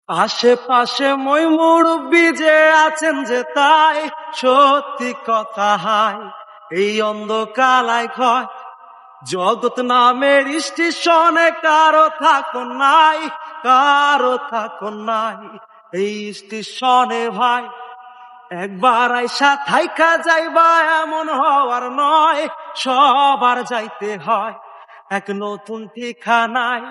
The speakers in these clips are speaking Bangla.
আশেপাশে মই মুরব্বি যে আছেন যে তাই সত্যি কথা হাই এই অন্ধকালায় ক্ষয় জগৎ নামের স্টেশনে কারো থাকুন নাই, কারো থাকুন নাই এই স্টেশনে ভাই। একবার আইসা থাইকা যাইবা এমন হওয়ার নয়, সবার যাইতে হয় এক নতুন ঠিকানায়।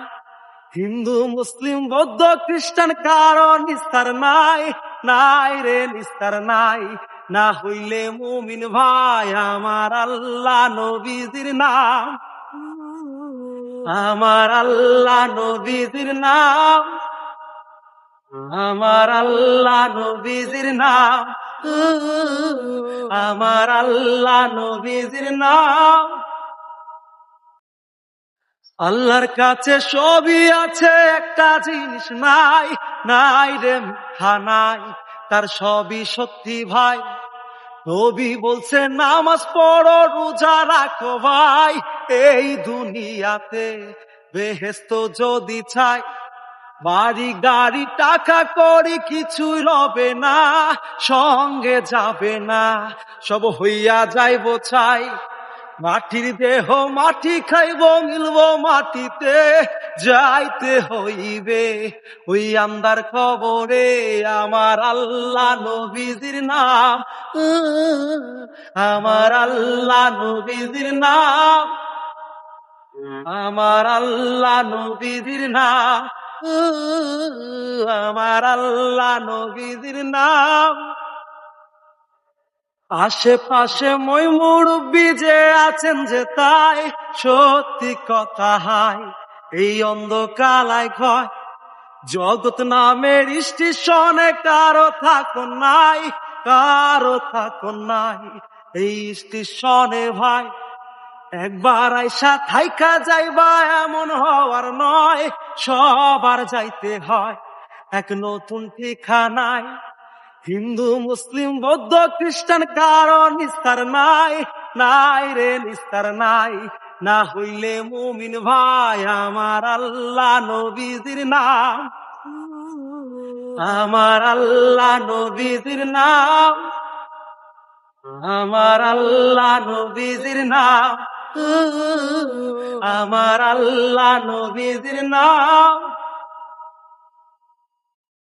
হিন্দু মুসলিম বৌদ্ধ খ্রিস্টান কারো নিস্তার নাই, নাই রে নিস্তার নাই। না হইলে মুমিন ভাই আমার আল্লাহ নবীজির নাম, আমার আল্লাহ নবীজির নাম, আমার আল্লাহ নবীজির নাম, আমার আল্লাহ নবীজির নাম। আল্লাহর কাছে সবই আছে, একটা জিনিস নাই, নাই রে মিথ্যা নাই, তার সবই সত্যি ভাই। নবী বলছে নামাজ পড়ো রোজা রাখো ভাই, এই দুনিয়াতে বেহেশত যদি চাই। বাড়ি গাড়ি টাকা করি কিছুই রবে না, সঙ্গে যাবে না, সব হইয়া যাইব চাই। মাটির দেহ মাটি খাইব মিলব মাটিতে, যাইতে হইবে ওই আন্দার খবরে। আমার আল্লাহ নবীজির নাম, আমার আল্লাহ নবীজির নাম, আমার আল্লাহ নবীজির নাম, আমার আল্লাহ নবীজির নাম। আশেপাশে মই মুরব্বি যে আছেন যে তাই সত্যি কথা হাই এই অন্ধকালায় ক্ষয় জগৎ নামের স্টেশনে কারো থাকুন নাই, কারো থাকুন নাই এই স্টেশনে ভাই। একবার আইসা থাইকা যাইবা এমন হওয়ার নয়, সবার যাইতে হয় এক নতুন ঠিকানায়। হিন্দু মুসলিম বৌদ্ধ খ্রিস্টান কারো নিস্তার নাই, নাই রে নিস্তার নাই। না হইলে মুমিন ভাই আমার আল্লাহ নবীজির নাম, আমার আল্লাহ নবীজির নাম, আমার আল্লাহ নবীজির নাম, আমার আল্লাহ নবীজির নাম।